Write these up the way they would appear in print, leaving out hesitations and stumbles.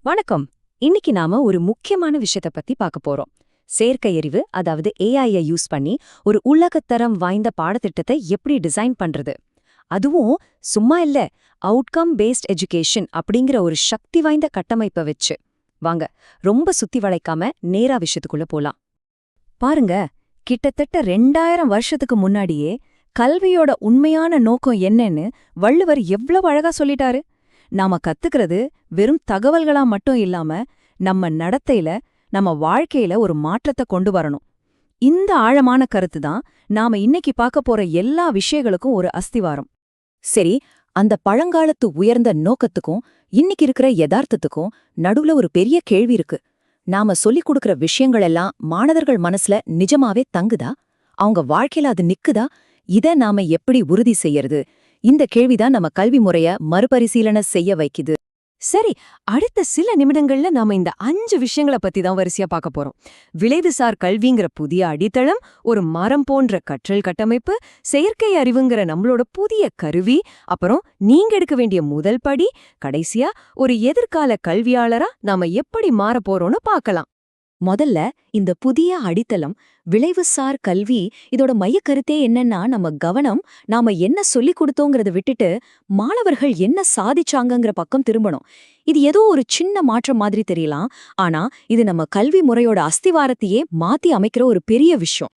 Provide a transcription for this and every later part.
வணக்கம். இன்னைக்கு நாம ஒரு முக்கியமான விஷயத்த பத்தி பார்க்க போறோம். செயற்கையறிவு, அதாவது ஏஐ யூஸ் பண்ணி ஒரு உலகத்தரம் வாய்ந்த பாடத்திட்டத்தை எப்படி டிசைன் பண்றது. அதுவும் சும்மா இல்ல, அவுட்கம் பேஸ்ட் எஜுகேஷன் அப்படிங்கிற ஒரு சக்தி வாய்ந்த கட்டமைப்பை வச்சு. வாங்க, ரொம்ப சுத்தி வளைக்காம நேரா விஷயத்துக்குள்ள போலாம். பாருங்க, கிட்டத்தட்ட 2000 வருஷத்துக்கு முன்னாடியே கல்வியோட உண்மையான நோக்கம் என்னன்னு வள்ளுவர் எவ்வளவு அழகா சொல்லிட்டாரு. நாம கத்துக்கிறது வெறும் தகவல்களா மட்டும் இல்லாம நம்ம நடத்தையில, நம்ம வாழ்க்கையில ஒரு மாற்றத்தை கொண்டு வரணும். இந்த ஆழமான கருத்து தான் நாம இன்னைக்கு பார்க்க போற எல்லா விஷயங்களுக்கும் ஒரு அஸ்திவாரம். சரி, அந்த பழங்காலத்து உயர்ந்த நோக்கத்துக்கும் இன்னைக்கு இருக்கிற யதார்த்தத்துக்கும் நடுவுல ஒரு பெரிய கேள்வி இருக்கு. நாம சொல்லிக் கொடுக்கற விஷயங்கள் எல்லாம் மாணவர்கள் மனசுல நிஜமாவே தங்குதா? அவங்க வாழ்க்கையில அது நிக்குதா? இத நாம எப்படி உறுதி செய்யறது? இந்த கேள்விதான் நம்ம கல்வி முறைய மறுபரிசீலனை செய்ய வைக்குது. சரி, அடுத்த சில நிமிடங்கள்ல நாம இந்த 5 விஷயங்களை பத்தி தான் வரிசையா பார்க்க போறோம். விளைவுசார் கல்விங்கிற புதிய அடித்தளம், ஒரு மரம் போன்ற கற்றல் கட்டமைப்பு, செயற்கை அறிவுங்கிற நம்மளோட புதிய கருவி, அப்புறம் நீங்க எடுக்க வேண்டிய முதல் படி, கடைசியா ஒரு எதிர்கால கல்வியாளரா நாம எப்படி மாற போறோம்னு பார்க்கலாம். முதல்ல இந்த புதிய அடித்தளம், விளைவுசார் கல்வி, இதோட மையக்கருத்தே என்னன்னா, நம்ம கவனம் நாம என்ன சொல்லிக் கொடுத்தோங்கிறத விட்டுட்டு மாணவர்கள் என்ன சாதிச்சாங்கங்கிற பக்கம் திரும்பணும். இது ஏதோ ஒரு சின்ன மாற்றம் மாதிரி தெரியலாம், ஆனா இது நம்ம கல்வி முறையோட அஸ்திவாரத்தையே மாத்தி அமைக்கிற ஒரு பெரிய விஷயம்.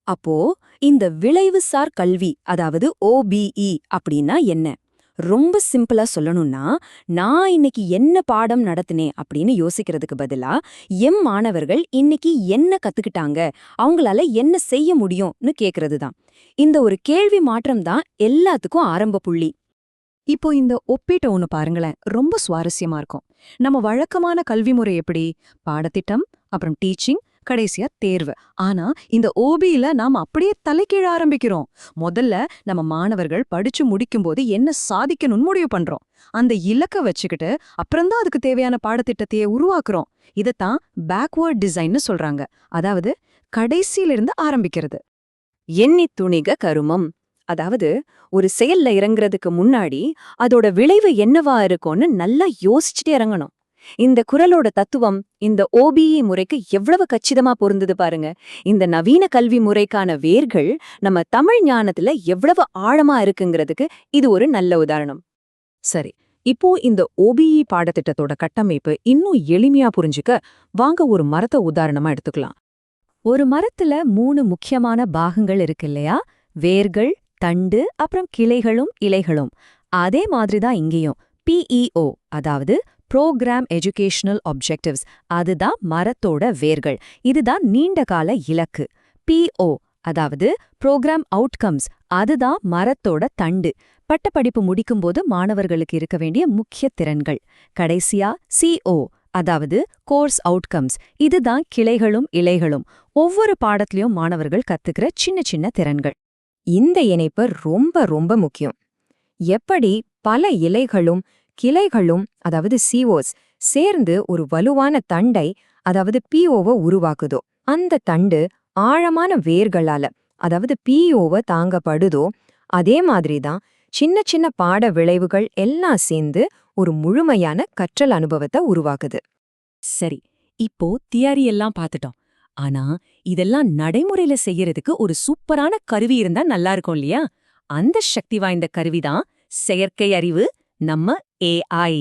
அப்போ இந்த விளைவுசார் கல்வி, அதாவது OBE அப்படின்னா என்ன? ரொம்ப சிம்பிளா சொல்லணும்னா, நான் இன்னைக்கு என்ன பாடம் நடத்தினேன் அப்படின்னு யோசிக்கிறதுக்கு பதிலா, மாணவர்கள் இன்னைக்கு என்ன கத்துக்கிட்டாங்க, அவங்களால என்ன செய்ய முடியும்னு கேக்குறது தான். இந்த ஒரு கேள்வி மாற்றம் தான் எல்லாத்துக்கும் ஆரம்ப புள்ளி. இப்போ இந்த ஒப்பீட்டை ஒண்ணு பாருங்களேன், ரொம்ப சுவாரஸ்யமா இருக்கும். நம்ம வழக்கமான கல்வி முறை எப்படி? பாடத்திட்டம், அப்புறம் டீச்சிங், கடைசியா தேர்வு. ஆனா இந்த ஓபியில நாம அப்படியே தலைகீழ ஆரம்பிக்கிறோம். முதல்ல நம்ம மாணவர்கள் படிச்சு முடிக்கும்போது என்ன சாதிக்கணும்னு முடிவு பண்றோம். அந்த இலக்க வச்சுக்கிட்டு அப்புறம்தான் அதுக்கு தேவையான பாடத்திட்டத்தையே உருவாக்குறோம். இதத்தான் பேக்வர்ட் டிசைன்னு சொல்றாங்க. அதாவது கடைசியிலிருந்து ஆரம்பிக்கிறது. எண்ணி துணிக கருமம். அதாவது ஒரு செயல்ல இறங்குறதுக்கு முன்னாடி அதோட விளைவு என்னவா இருக்கும்னு நல்லா யோசிச்சுட்டு இறங்கணும். இந்த குறளோட தத்துவம் இந்த OBE முறைக்கு எவ்வளவு கச்சிதமா பொருந்தது பாருங்க. இந்த நவீன கல்வி முறைக்கான வேர்கள் நம்ம தமிழ் ஞானத்துல எவ்வளவு ஆழமா இருக்குங்கிறதுக்கு இது ஒரு நல்ல உதாரணம். சரி, இப்போ இந்த OBE பாடத்திட்டத்தோட கட்டமைப்பு இன்னும் எளிமையா புரிஞ்சுக்க வாங்க ஒரு மரத்தை உதாரணமா எடுத்துக்கலாம். ஒரு மரத்துல 3 முக்கியமான பாகங்கள் இருக்கு இல்லையா? வேர்கள், தண்டு, அப்புறம் கிளைகளும் இலைகளும். அதே மாதிரிதான் இங்கேயும் PEO, அதாவது ப்ரோக்ராம் எஜுகேஷனல் ஆப்ஜெக்டிவ்ஸ், அதுதான் மரத்தோட வேர்கள். இதுதான் நீண்டகால இலக்கு. PO, அதாவது ப்ரோக்ராம் அவுட்கம்ஸ், அதுதான் மரத்தோட தண்டு. பட்டப்படிப்பு முடிக்கும்போது மாணவர்களுக்கு இருக்க வேண்டிய முக்கிய திறன்கள். கடைசியா CO, அதாவது கோர்ஸ் அவுட்கம்ஸ், இதுதான் கிளைகளும் இலைகளும். ஒவ்வொரு பாடத்திலையும் மாணவர்கள் கத்துக்கிற சின்ன சின்ன திறன்கள். இந்த இணைப்பு ரொம்ப ரொம்ப முக்கியம். எப்படி பல இலைகளும் கிளைகளும், அதாவது COs சேர்ந்து ஒரு வலுவான தண்டை, அதாவது POவை உருவாக்குதோ, அந்த தண்டு ஆழமான வேர்களால, அதாவது POவை தாங்கப்படுதோ, அதே மாதிரிதான் சின்ன சின்ன பாட விளைவுகள் எல்லாம் சேர்ந்து ஒரு முழுமையான கற்றல் அனுபவத்தை உருவாக்குது. சரி, இப்போ தியரி எல்லாம் பார்த்துட்டோம். ஆனா இதெல்லாம் நடைமுறையில செய்யறதுக்கு ஒரு சூப்பரான கருவி இருந்தா நல்லா இருக்கும் இல்லையா? அந்த சக்தி வாய்ந்த கருவிதான் செயற்கை அறிவு, நம்ம AI.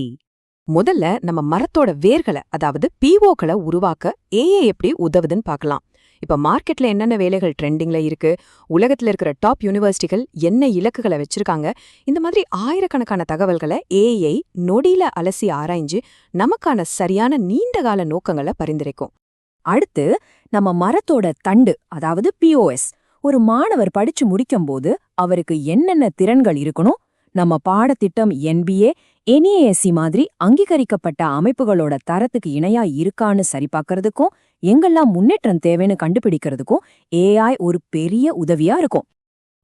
முதல்ல நம்ம மரத்தோட வேர்களை, அதாவது POக்களை உருவாக்க AI எப்படி உதவுதுன்னு பார்க்கலாம். இப்ப மார்க்கெட்ல என்னென்ன வேலைகள் ட்ரெண்டிங்ல இருக்கு, உலகத்துல இருக்கிற டாப் யூனிவர்சிட்டிகள் என்ன இலக்குகளை வச்சிருக்காங்க, இந்த மாதிரி ஆயிரக்கணக்கான தகவல்களை AI நொடியில அலசி ஆராய்ஞ்சு நமக்கான சரியான நீண்டகால நோக்கங்களை பரிந்துரைக்கும். அடுத்து நம்ம மரத்தோட தண்டு, அதாவது POS. ஒரு மாணவர் படிச்சு முடிக்கும்போது அவருக்கு என்னென்ன திறன்கள் இருக்கணும், நம்ம பாடத்திட்டம் NBA, NAAC மாதிரி அங்கீகரிக்கப்பட்ட அமைப்புகளோட தரத்துக்கு இணையா இருக்கான்னு சரிபார்க்கறதுக்கும், எங்கெல்லாம் முன்னேற்றம் தேவைன்னு கண்டுபிடிக்கிறதுக்கும் AI ஒரு பெரிய உதவியா இருக்கும்.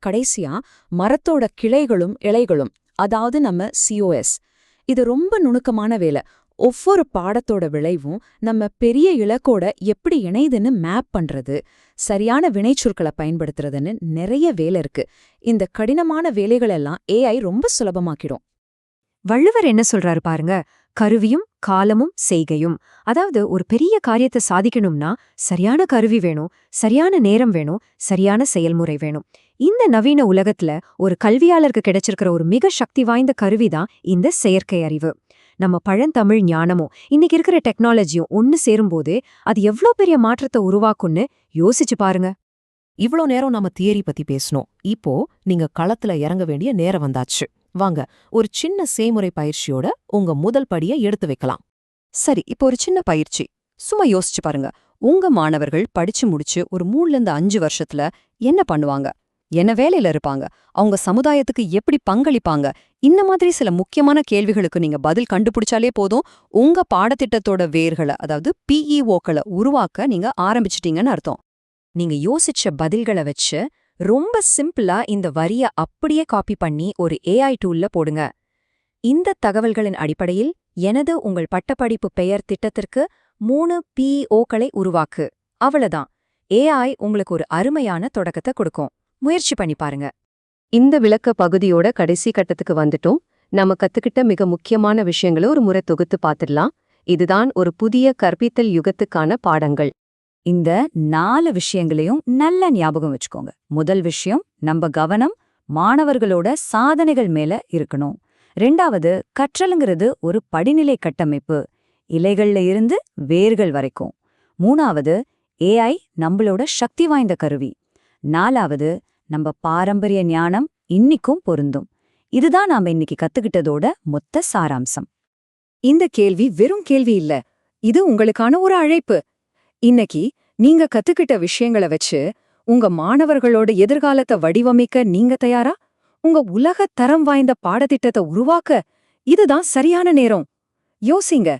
கடைசியா மரத்தோட கிளைகளும் இலைகளும், அதாவது நம்ம COS. இது ரொம்ப நுணுக்கமான வேலை. ஒவ்வொரு பாடத்தோட விளைவும் நம்ம பெரிய இலக்கோட எப்படி இணைதுன்னு மேப் பண்றது, சரியான வினைச்சொற்களை பயன்படுத்துறதுன்னு நிறைய வேலை இருக்கு. இந்த கடினமான வேலைகளெல்லாம் AI ரொம்ப சுலபமாக்கிடும். வள்ளுவர் என்ன சொல்றாரு பாருங்க, கருவியும் காலமும் செய்கையும். அதாவது ஒரு பெரிய காரியத்தை சாதிக்கணும்னா சரியான கருவி வேணும், சரியான நேரம் வேணும், சரியான செயல்முறை வேணும். இந்த நவீன உலகத்துல ஒரு கல்வியாளருக்கு கிடைச்சிருக்கிற ஒரு மிக சக்தி வாய்ந்த கருவிதான் இந்த செயற்கை அறிவு. நம்ம பழந்தமிழ் ஞானமும் இன்னைக்கு இருக்கிற டெக்னாலஜியும் ஒன்னு சேரும்போது அது எவ்ளோ பெரிய மாற்றத்தை உருவாக்கும்னு யோசிச்சு பாருங்க. இவ்ளோ நேரம் நாம தியரி பத்தி பேசணும். இப்போ நீங்க களத்துல இறங்க வேண்டிய நேரம் வந்தாச்சு. வாங்க, ஒரு சின்ன செய்முறை பயிற்சியோட உங்க முதல் படியை எடுத்து வைக்கலாம். சரி, இப்போ ஒரு சின்ன பயிற்சி. சும்மா யோசிச்சு பாருங்க. உங்க மாணவர்கள் படிச்சு முடிச்சு ஒரு 3 to 5 வருஷத்துல என்ன பண்ணுவாங்க, என்ன வேலையில இருப்பாங்க, அவங்க சமுதாயத்துக்கு எப்படி பங்களிப்பாங்க? இந்த மாதிரி சில முக்கியமான கேள்விகளுக்கு நீங்க பதில் கண்டுபிடிச்சாலே போதும், உங்க பாடத்திட்டத்தோட வேர்களை, அதாவது PEO-க்களை உருவாக்க நீங்க ஆரம்பிச்சிட்டீங்கன்னு அர்த்தம். நீங்க யோசிச்ச பதில்களை வச்சு ரொம்ப சிம்பிளா இந்த வரிய அப்படியே காப்பி பண்ணி ஒரு AI டூல்ல போடுங்க. இந்த தகவல்களின் அடிப்படையில் எனது உங்கள் பட்டப்படிப்பு பெயர் திட்டத்திற்கு 3 PEO-க்களை உருவாக்கு. அவ்வளவுதான். AI உங்களுக்கு ஒரு அருமையான தொடக்கத்தை கொடுக்கும். முயற்சி பண்ணி பாருங்க. இந்த விளக்க பகுதியோட கடைசி கட்டத்துக்கு வந்துட்டோம். நம்ம கத்துக்கிட்ட மிக முக்கியமான விஷயங்களை ஒரு முறை தொகுத்து பார்த்துடலாம். இதுதான் ஒரு புதிய கற்பித்தல் யுகத்துக்கான பாடங்கள். இந்த 4 விஷயங்களையும் நல்ல ஞாபகம் வச்சுக்கோங்க. முதல் விஷயம், நம்ம கவனம் மாணவர்களோட சாதனைகள் மேல இருக்கணும். 2வது, கற்றலுங்கிறது ஒரு படிநிலை கட்டமைப்பு, இலைகள்ல இருந்து வேர்கள் வரைக்கும். 3வது, AI நம்மளோட சக்தி வாய்ந்த கருவி. 4வது, நம்ம பாரம்பரிய ஞானம் இன்னிக்கும் பொருந்தும். இதுதான் நாம இன்னைக்கு கத்துக்கிட்டதோட மொத்த சாராம்சம். இந்த கேள்வி வெறும் கேள்வி இல்ல, இது உங்களுக்கான ஒரு அழைப்பு. இன்னைக்கு நீங்க கத்துக்கிட்ட விஷயங்களை வச்சு உங்க மாணவர்களோட எதிர்காலத்தை வடிவமைக்க நீங்க தயாரா? உங்க உலக தரம் வாய்ந்த பாடத்திட்டத்தை உருவாக்க இதுதான் சரியான நேரம். யோசிங்க.